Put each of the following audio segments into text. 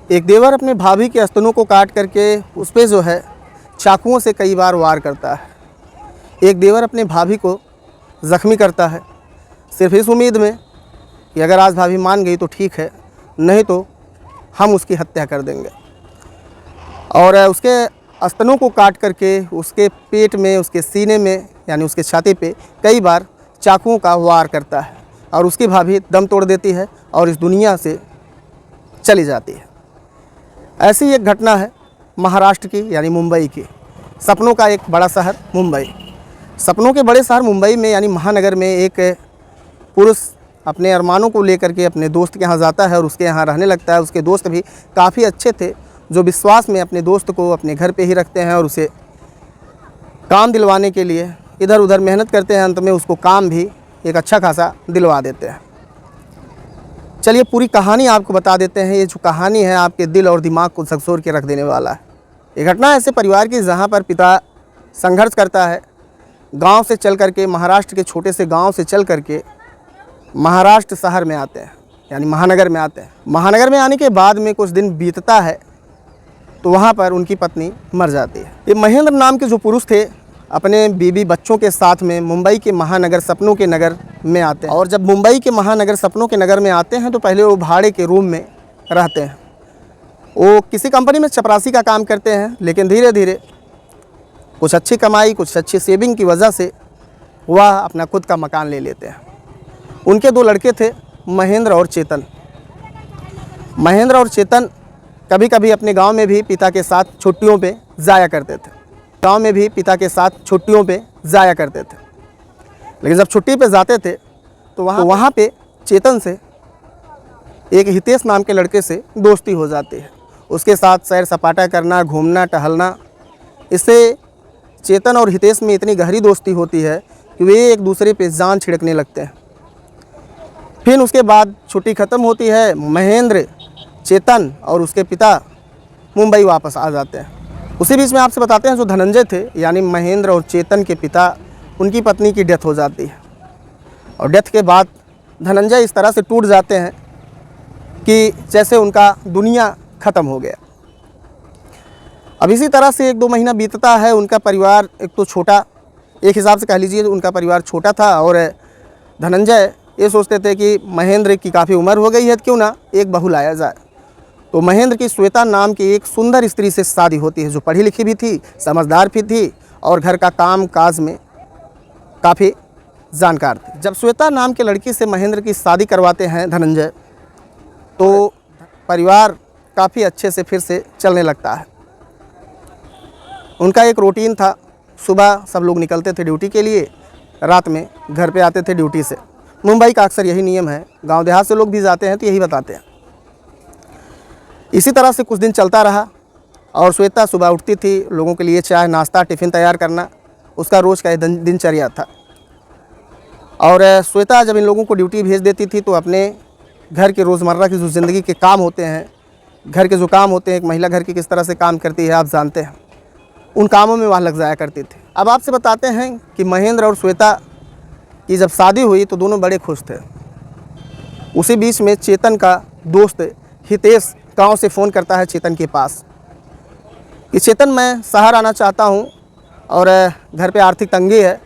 एक देवर अपने भाभी के स्तनों को काट करके उस पे जो है चाकुओं से कई बार वार करता है। एक देवर अपने भाभी को ज़ख्मी करता है सिर्फ इस उम्मीद में कि अगर आज भाभी मान गई तो ठीक है, नहीं तो हम उसकी हत्या कर देंगे। और उसके स्तनों को काट करके उसके पेट में, उसके सीने में यानी उसके छाती पे कई बार चाकुओं का वार करता है और उसकी भाभी दम तोड़ देती है और इस दुनिया से चली जाती है। ऐसी एक घटना है महाराष्ट्र की यानी मुंबई की। सपनों का एक बड़ा शहर मुंबई, सपनों के बड़े शहर मुंबई में यानी महानगर में एक पुरुष अपने अरमानों को लेकर के अपने दोस्त के यहाँ जाता है और उसके यहाँ रहने लगता है। उसके दोस्त भी काफ़ी अच्छे थे जो विश्वास में अपने दोस्त को अपने घर पे ही रखते हैं और उसे काम दिलवाने के लिए इधर उधर मेहनत करते हैं। अंत में उसको काम भी एक अच्छा खासा दिलवा देते हैं। चलिए पूरी कहानी आपको बता देते हैं। ये जो कहानी है आपके दिल और दिमाग को झकझोर के रख देने वाला है। ये घटना ऐसे परिवार की जहाँ पर पिता संघर्ष करता है, गांव से चल करके, महाराष्ट्र के छोटे से गांव से चल करके महाराष्ट्र शहर में आते हैं यानी महानगर में आते हैं। महानगर में आने के बाद में कुछ दिन बीतता है तो वहाँ पर उनकी पत्नी मर जाती है। ये महेंद्र नाम के जो पुरुष थे अपने बीवी बच्चों के साथ में मुंबई के महानगर सपनों के नगर में आते हैं। और जब मुंबई के महानगर सपनों के नगर में आते हैं तो पहले वो भाड़े के रूम में रहते हैं। वो किसी कंपनी में चपरासी का काम करते हैं, लेकिन धीरे धीरे कुछ अच्छी कमाई, कुछ अच्छी सेविंग की वजह से वह अपना खुद का मकान ले लेते हैं। उनके 2 लड़के थे, महेंद्र और चेतन। महेंद्र और चेतन कभी कभी अपने गांव में भी पिता के साथ छुट्टियों पे जाया करते थे। गांव में भी पिता के साथ छुट्टियों पे जाया करते थे। लेकिन जब छुट्टी पे जाते थे तो वहाँ पे चेतन से एक हितेश नाम के लड़के से दोस्ती हो जाती है। उसके साथ सैर सपाटा करना, घूमना टहलना, इससे चेतन और हितेश में इतनी गहरी दोस्ती होती है कि वे एक दूसरे पे जान छिड़कने लगते हैं। फिर उसके बाद छुट्टी ख़त्म होती है, महेंद्र, चेतन और उसके पिता मुंबई वापस आ जाते हैं। उसी बीच में आपसे बताते हैं जो धनंजय थे यानी महेंद्र और चेतन के पिता, उनकी पत्नी की डेथ हो जाती है। और डेथ के बाद धनंजय इस तरह से टूट जाते हैं कि जैसे उनका दुनिया ख़त्म हो गया। अब इसी तरह से 1-2 महीना बीतता है। उनका परिवार एक तो छोटा, एक हिसाब से कह लीजिए उनका परिवार छोटा था और धनंजय ये सोचते थे कि महेंद्र की काफ़ी उम्र हो गई है, क्यों ना एक बहू लाया जाए। तो महेंद्र की श्वेता नाम की एक सुंदर स्त्री से शादी होती है जो पढ़ी लिखी भी थी, समझदार भी थी और घर का काम काज में काफ़ी जानकार थी। जब श्वेता नाम के लड़की से महेंद्र की शादी करवाते हैं धनंजय, तो परिवार काफ़ी अच्छे से फिर से चलने लगता है। उनका एक रूटीन था, सुबह सब लोग निकलते थे ड्यूटी के लिए, रात में घर पे आते थे ड्यूटी से। मुंबई का अक्सर यही नियम है, गांव देहात से लोग भी जाते हैं तो यही बताते हैं। इसी तरह से कुछ दिन चलता रहा और श्वेता सुबह उठती थी, लोगों के लिए चाय नाश्ता टिफ़िन तैयार करना उसका रोज़ का दिनचर्या था। और श्वेता जब इन लोगों को ड्यूटी भेज देती थी तो अपने घर के रोज़मर्रा की जो ज़िंदगी के काम होते हैं, घर के जो काम होते हैं, एक महिला घर की किस तरह से काम करती है आप जानते हैं, उन कामों में वह लग जाया करती थी। अब आपसे बताते हैं कि महेंद्र और श्वेता की जब शादी हुई तो दोनों बड़े खुश थे। उसी बीच में चेतन का दोस्त हितेश गांव से फ़ोन करता है चेतन के पास कि चेतन, मैं शहर आना चाहता हूं और घर पे आर्थिक तंगी है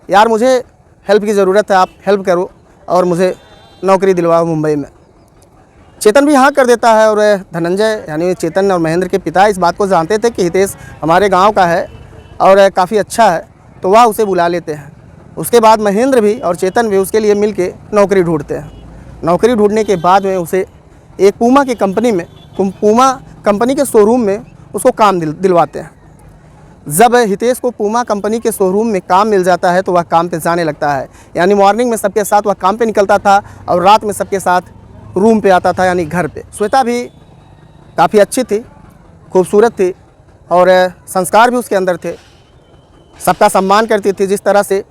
यार, मुझे हेल्प की ज़रूरत है, आप हेल्प करो और मुझे नौकरी दिलवाओ मुंबई में। चेतन भी हाँ कर देता है और धनंजय यानी चेतन और महेंद्र के पिता इस बात को जानते थे कि हितेश हमारे गांव का है और काफ़ी अच्छा है, तो वह उसे बुला लेते हैं। उसके बाद महेंद्र भी और चेतन भी उसके लिए मिल के नौकरी ढूंढते हैं। नौकरी ढूंढने के बाद में उसे एक पूमा की कंपनी में, पूमा कंपनी के शोरूम में उसको काम दिलवाते हैं। जब हितेश को पूमा कंपनी के शोरूम में काम मिल जाता है तो वह काम पे जाने लगता है। यानी मॉर्निंग में सबके साथ वह काम पे निकलता था और रात में सबके साथ रूम पे आता था यानी घर पे। श्वेता भी काफ़ी अच्छी थी, खूबसूरत थी और संस्कार भी उसके अंदर थे, सबका सम्मान करती थी। जिस तरह से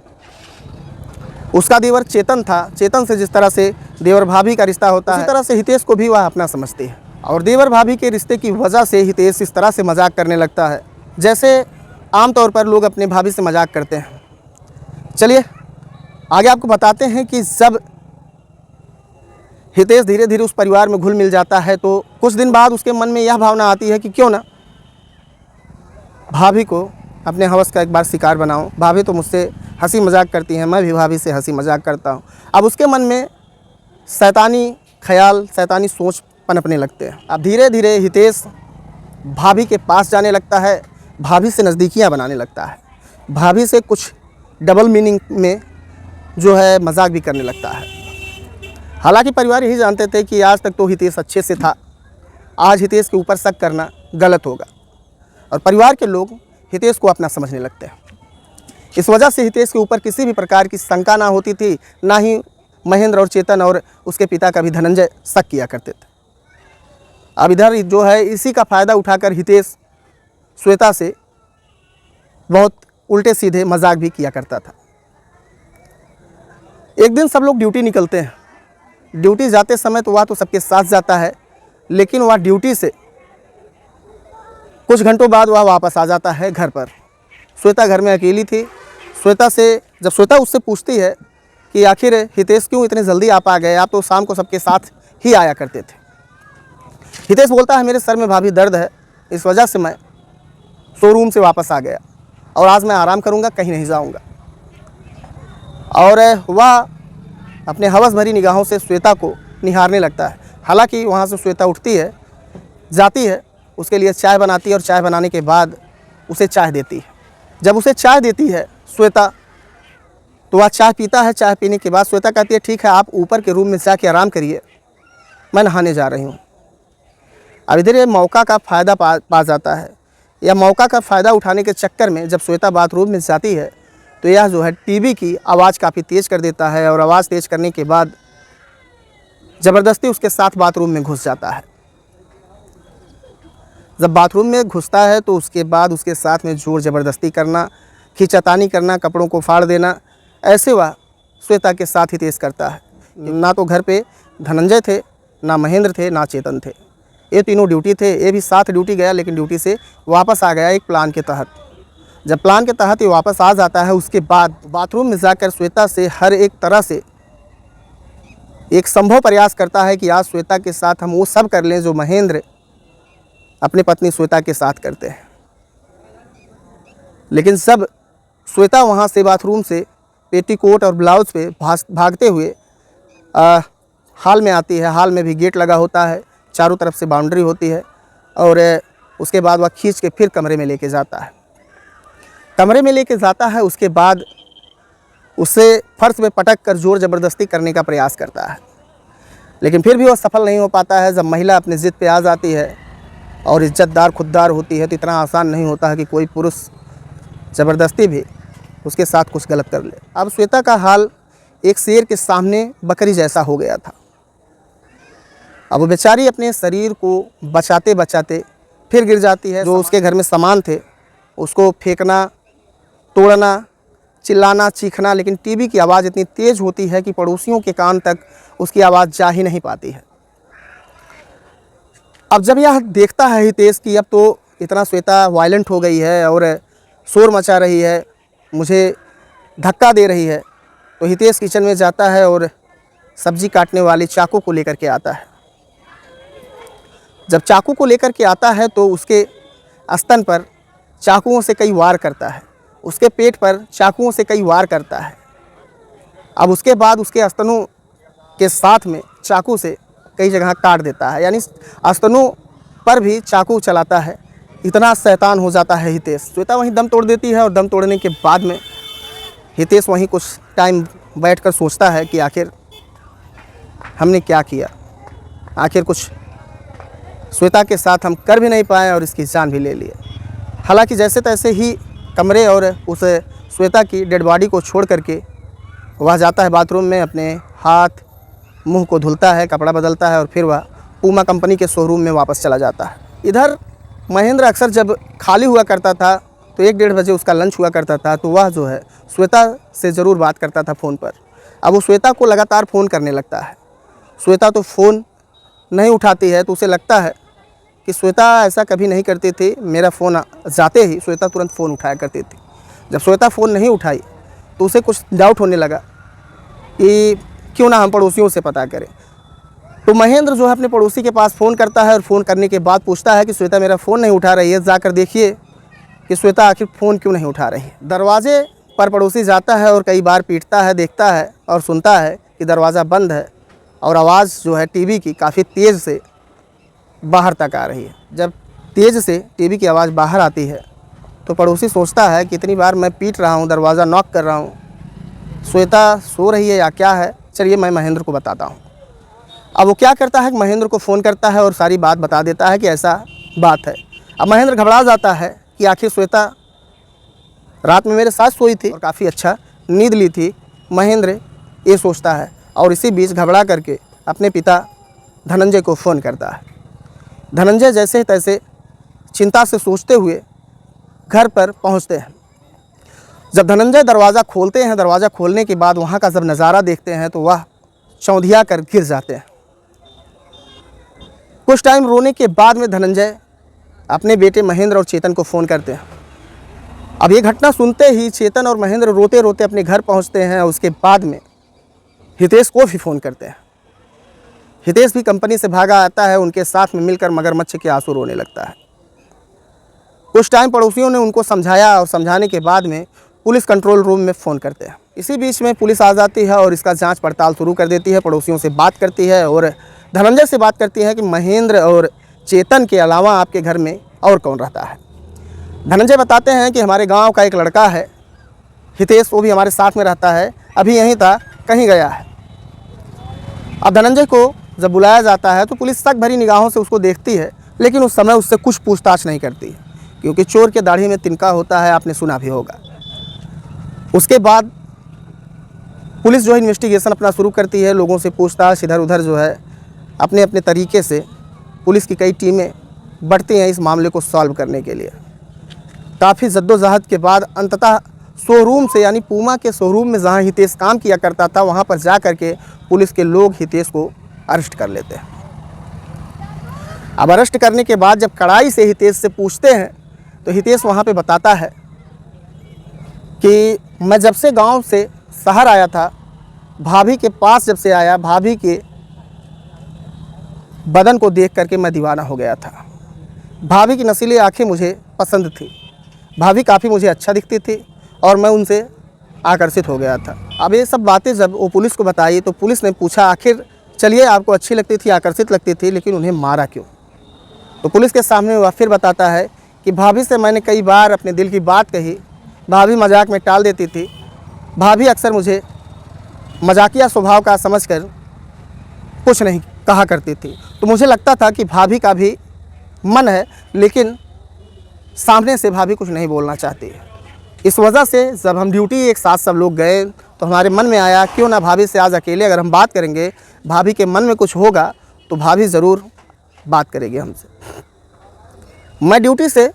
उसका देवर चेतन था, चेतन से जिस तरह से देवर भाभी का रिश्ता होता है, उसी तरह से हितेश को भी वह अपना समझती है। और देवर भाभी के रिश्ते की वजह से हितेश इस तरह से मजाक करने लगता है जैसे आमतौर पर लोग अपने भाभी से मजाक करते हैं। चलिए आगे आपको बताते हैं कि जब हितेश धीरे धीरे उस परिवार में घुल मिल जाता है। तो कुछ दिन बाद उसके मन में यह भावना आती है कि क्यों ना भाभी को अपने हवस का एक बार शिकार बनाऊं। भाभी तो मुझसे हंसी मजाक करती हैं, मैं भी भाभी से हंसी मजाक करता हूं। अब उसके मन में शैतानी ख्याल, शैतानी सोच पनपने लगते हैं। अब धीरे धीरे हितेश भाभी के पास जाने लगता है, भाभी से नज़दीकियां बनाने लगता है, भाभी से कुछ डबल मीनिंग में जो है मजाक भी करने लगता है। हालांकि परिवार यही जानते थे कि आज तक तो हितेश अच्छे से था, आज हितेश के ऊपर शक करना गलत होगा, और परिवार के लोग हितेश को अपना समझने लगते हैं। इस वजह से हितेश के ऊपर किसी भी प्रकार की शंका ना होती थी, ना ही महेंद्र और चेतन और उसके पिता का भी धनंजय शक किया करते थे। अब इधर जो है इसी का फ़ायदा उठाकर हितेश श्वेता से बहुत उल्टे सीधे मजाक भी किया करता था। एक दिन सब लोग ड्यूटी निकलते हैं। ड्यूटी जाते समय तो वह तो सबके साथ जाता है, लेकिन वह ड्यूटी से कुछ घंटों बाद वह वापस आ जाता है घर पर। श्वेता घर में अकेली थी। जब श्वेता उससे पूछती है कि आखिर हितेश क्यों इतने जल्दी आप आ गए, आप तो शाम को सबके साथ ही आया करते थे। हितेश बोलता है, मेरे सर में भाभी दर्द है, इस वजह से मैं शोरूम से वापस आ गया और आज मैं आराम करूंगा, कहीं नहीं जाऊंगा। और वह अपने हवस भरी निगाहों से श्वेता को निहारने लगता है। हालांकि वहाँ से श्वेता उठती है, जाती है, उसके लिए चाय बनाती है और चाय बनाने के बाद उसे चाय देती है। जब उसे चाय देती है श्वेता, तो वह चाय पीता है। चाय पीने के बाद श्वेता कहती है, ठीक है आप ऊपर के रूम में जाके आराम करिए, मैं नहाने जा रही हूँ। अब इधर ये मौका का फ़ायदा पा जाता है। यह मौका का फ़ायदा उठाने के चक्कर में जब श्वेता बाथरूम में जाती है तो यह जो है टीवी की आवाज़ काफ़ी तेज़ कर देता है, और आवाज़ तेज़ करने के बाद ज़बरदस्ती उसके साथ बाथरूम में घुस जाता है। जब बाथरूम में घुसता है तो उसके बाद उसके साथ में ज़ोर ज़बरदस्ती करना, खींचातानी करना, कपड़ों को फाड़ देना, ऐसे वह श्वेता के साथ ही तेज़ करता है। ना तो घर पे धनंजय थे, ना महेंद्र थे, ना चेतन थे। ये तीनों ड्यूटी थे। ये भी साथ ड्यूटी गया, लेकिन ड्यूटी से वापस आ गया एक प्लान के तहत। जब प्लान के तहत ये वापस आ जाता है, उसके बाद बाथरूम में जाकर श्वेता से हर एक तरह से एक संभव प्रयास करता है कि आज श्वेता के साथ हम वो सब कर लें जो महेंद्र अपनी पत्नी श्वेता के साथ करते हैं। लेकिन सब श्वेता वहाँ से बाथरूम से पेटीकोट और ब्लाउज पे भागते हुए हाल में आती है। हाल में भी गेट लगा होता है, चारों तरफ से बाउंड्री होती है, और उसके बाद वह खींच के फिर कमरे में लेके जाता है। कमरे में लेके जाता है, उसके बाद उसे फर्श में पटक कर ज़ोर ज़बरदस्ती करने का प्रयास करता है, लेकिन फिर भी वह सफल नहीं हो पाता है। जब महिला अपनी ज़िद पे आ जाती है और इज्जतदार खुददार होती है तो इतना आसान नहीं होता है कि कोई पुरुष ज़बरदस्ती भी उसके साथ कुछ गलत कर ले। अब श्वेता का हाल एक शेर के सामने बकरी जैसा हो गया था। अब वो बेचारी अपने शरीर को बचाते बचाते फिर गिर जाती है। जो उसके घर में सामान थे उसको फेंकना, तोड़ना, चिल्लाना, चीखना, लेकिन टीवी की आवाज़ इतनी तेज़ होती है कि पड़ोसियों के कान तक उसकी आवाज़ जा ही नहीं पाती है। अब जब यह देखता है हितेश कि अब तो इतना श्वेता वायलेंट हो गई है और शोर मचा रही है, मुझे धक्का दे रही है, तो हितेश किचन में जाता है और सब्जी काटने वाली चाकू को लेकर के आता है। जब चाकू को लेकर के आता है तो उसके स्तन पर चाकुओं से कई वार करता है, उसके पेट पर चाकुओं से कई वार करता है। अब उसके बाद उसके स्तनों के साथ में चाकू से कई जगह काट देता है, यानी स्तनों पर भी चाकू चलाता है। इतना शैतान हो जाता है हितेश। श्वेता वहीं दम तोड़ देती है, और दम तोड़ने के बाद में हितेश वहीं कुछ टाइम बैठकर सोचता है कि आखिर हमने क्या किया, आखिर कुछ श्वेता के साथ हम कर भी नहीं पाए और इसकी जान भी ले लिए। हालांकि जैसे तैसे ही कमरे और उस श्वेता की डेड बॉडी को छोड़ करके वह जाता है बाथरूम में, अपने हाथ मुंह को धुलता है, कपड़ा बदलता है, और फिर वह पूमा कंपनी के शोरूम में वापस चला जाता है। इधर महेंद्र अक्सर जब खाली हुआ करता था तो 1-1:30 बजे उसका लंच हुआ करता था, तो वह जो है श्वेता से ज़रूर बात करता था फ़ोन पर। अब वो श्वेता को लगातार फ़ोन करने लगता है। श्वेता तो फ़ोन नहीं उठाती है, तो उसे लगता है कि श्वेता ऐसा कभी नहीं करती थी। मेरा फ़ोन जाते ही श्वेता तुरंत फ़ोन उठाया करती थी। जब श्वेता फ़ोन नहीं उठाई तो उसे कुछ डाउट होने लगा कि क्यों ना हम पड़ोसियों से पता करें। तो महेंद्र जो है अपने पड़ोसी के पास फ़ोन करता है और फ़ोन करने के बाद पूछता है कि श्वेता मेरा फ़ोन नहीं उठा रही है, जाकर देखिए कि श्वेता आखिर फ़ोन क्यों नहीं उठा रही है। दरवाजे पर पड़ोसी जाता है और कई बार पीटता है, देखता है और सुनता है कि दरवाज़ा बंद है और आवाज़ जो है टीवी की काफ़ी तेज़ से बाहर तक आ रही है। जब तेज़ से टीवी की आवाज़ बाहर आती है तो पड़ोसी सोचता है कि इतनी बार मैं पीट रहा हूँ, दरवाज़ा नॉक कर रहा हूँ, श्वेता सो रही है या क्या है, चलिए मैं महेंद्र को बताता हूँ। अब वो क्या करता है कि महेंद्र को फ़ोन करता है और सारी बात बता देता है कि ऐसा बात है। अब महेंद्र घबरा जाता है कि आखिर श्वेता रात में मेरे साथ सोई थी और काफ़ी अच्छा नींद ली थी, महेंद्र ये सोचता है और इसी बीच घबरा करके अपने पिता धनंजय को फ़ोन करता है। धनंजय जैसे तैसे चिंता से सोचते हुए घर पर पहुंचते हैं। जब धनंजय दरवाज़ा खोलते हैं, दरवाज़ा खोलने के बाद वहां का जब नज़ारा देखते हैं तो वह चौंधिया कर गिर जाते हैं। कुछ टाइम रोने के बाद में धनंजय अपने बेटे महेंद्र और चेतन को फ़ोन करते हैं। अब ये घटना सुनते ही चेतन और महेंद्र रोते रोते अपने घर पहुंचते हैं। उसके बाद में हितेश को भी फ़ोन करते हैं। हितेश भी कंपनी से भागा आता है, उनके साथ में मिलकर मगरमच्छ के आंसू रोने लगता है। कुछ टाइम पड़ोसियों ने उनको समझाया और समझाने के बाद में पुलिस कंट्रोल रूम में फ़ोन करते हैं। इसी बीच में पुलिस आ जाती है और इसका जांच पड़ताल शुरू कर देती है। पड़ोसियों से बात करती है और धनंजय से बात करती है कि महेंद्र और चेतन के अलावा आपके घर में और कौन रहता है। धनंजय बताते हैं कि हमारे गांव का एक लड़का है हितेश, वो भी हमारे साथ में रहता है, अभी यहीं था, कहीं गया है। अब धनंजय को जब बुलाया जाता है तो पुलिस शक भरी निगाहों से उसको देखती है, लेकिन उस समय उससे कुछ पूछताछ नहीं करती, क्योंकि चोर के दाढ़ी में तिनका होता है, आपने सुना भी होगा। उसके बाद पुलिस जो है इन्वेस्टिगेशन अपना शुरू करती है, लोगों से पूछताछ इधर उधर जो है अपने अपने तरीके से पुलिस की कई टीमें बढ़ती हैं इस मामले को सॉल्व करने के लिए। काफ़ी जद्दोजहद के बाद अंततः शोरूम से, यानी पूमा के शोरूम में जहां हितेश काम किया करता था, वहां पर जा कर के पुलिस के लोग हितेश को अरेस्ट कर लेते हैं। अब अरेस्ट करने के बाद जब कड़ाई से हितेश से पूछते हैं तो हितेश वहां पे बताता है कि मैं जब से गांव से शहर आया था, भाभी के पास जब से आया, भाभी के बदन को देख करके मैं दीवाना हो गया था। भाभी की नसीली आंखें मुझे पसंद थी, भाभी काफ़ी मुझे अच्छा दिखती थी और मैं उनसे आकर्षित हो गया था। अब ये सब बातें जब वो पुलिस को बताई तो पुलिस ने पूछा, आखिर चलिए आपको अच्छी लगती थी, आकर्षित लगती थी, लेकिन उन्हें मारा क्यों? तो पुलिस के सामने वह फिर बताता है कि भाभी से मैंने कई बार अपने दिल की बात कही, भाभी मजाक में टाल देती थी, भाभी अक्सर मुझे मजाकिया स्वभाव का समझकर कुछ नहीं कहा करती थी, तो मुझे लगता था कि भाभी का भी मन है, लेकिन सामने से भाभी कुछ नहीं बोलना चाहती है। इस वजह से जब हम ड्यूटी एक साथ सब लोग गए तो हमारे मन में आया क्यों ना भाभी से आज अकेले अगर हम बात करेंगे, भाभी के मन में कुछ होगा तो भाभी ज़रूर बात करेगी हमसे। मैं ड्यूटी से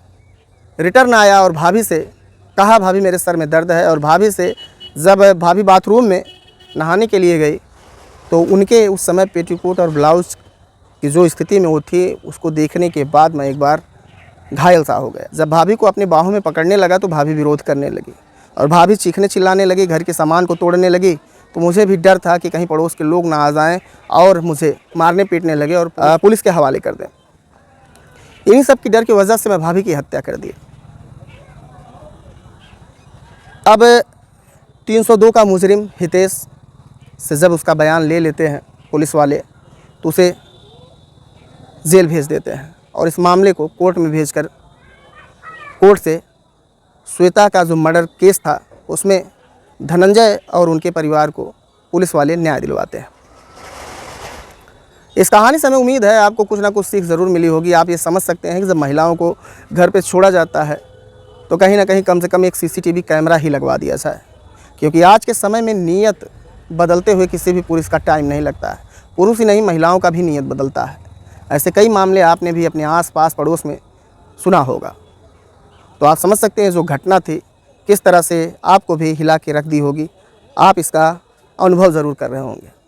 रिटर्न आया और भाभी से कहा, भाभी मेरे सर में दर्द है, और भाभी से जब भाभी बाथरूम में नहाने के लिए गई तो उनके उस समय पेटीकोट और ब्लाउज की जो स्थिति में वो थी, उसको देखने के बाद मैं एक बार घायल सा हो गया। जब भाभी को अपने बाहों में पकड़ने लगा तो भाभी विरोध करने लगी और भाभी चीखने चिल्लाने लगी, घर के सामान को तोड़ने लगी। तो मुझे भी डर था कि कहीं पड़ोस के लोग ना आ जाएं और मुझे मारने पीटने लगे और पुलिस के हवाले कर दें। इन्हीं सब की डर की वजह से मैं भाभी की हत्या कर दी। अब 302 का मुजरिम हितेश से जब उसका बयान ले लेते हैं पुलिस वाले तो उसे जेल भेज देते हैं और इस मामले को कोर्ट में भेजकर कोर्ट से श्वेता का जो मर्डर केस था उसमें धनंजय और उनके परिवार को पुलिस वाले न्याय दिलवाते हैं। इस कहानी से हमें उम्मीद है आपको कुछ ना कुछ सीख ज़रूर मिली होगी। आप ये समझ सकते हैं कि जब महिलाओं को घर पे छोड़ा जाता है तो कहीं ना कहीं कम से कम एक CCTV कैमरा ही लगवा दिया जाए, क्योंकि आज के समय में नीयत बदलते हुए किसी भी पुरुष का टाइम नहीं लगता है। पुरुष ही नहीं, महिलाओं का भी नीयत बदलता है। ऐसे कई मामले आपने भी अपने आस-पास पड़ोस में सुना होगा। तो आप समझ सकते हैं जो घटना थी किस तरह से आपको भी हिला के रख दी होगी। आप इसका अनुभव ज़रूर कर रहे होंगे।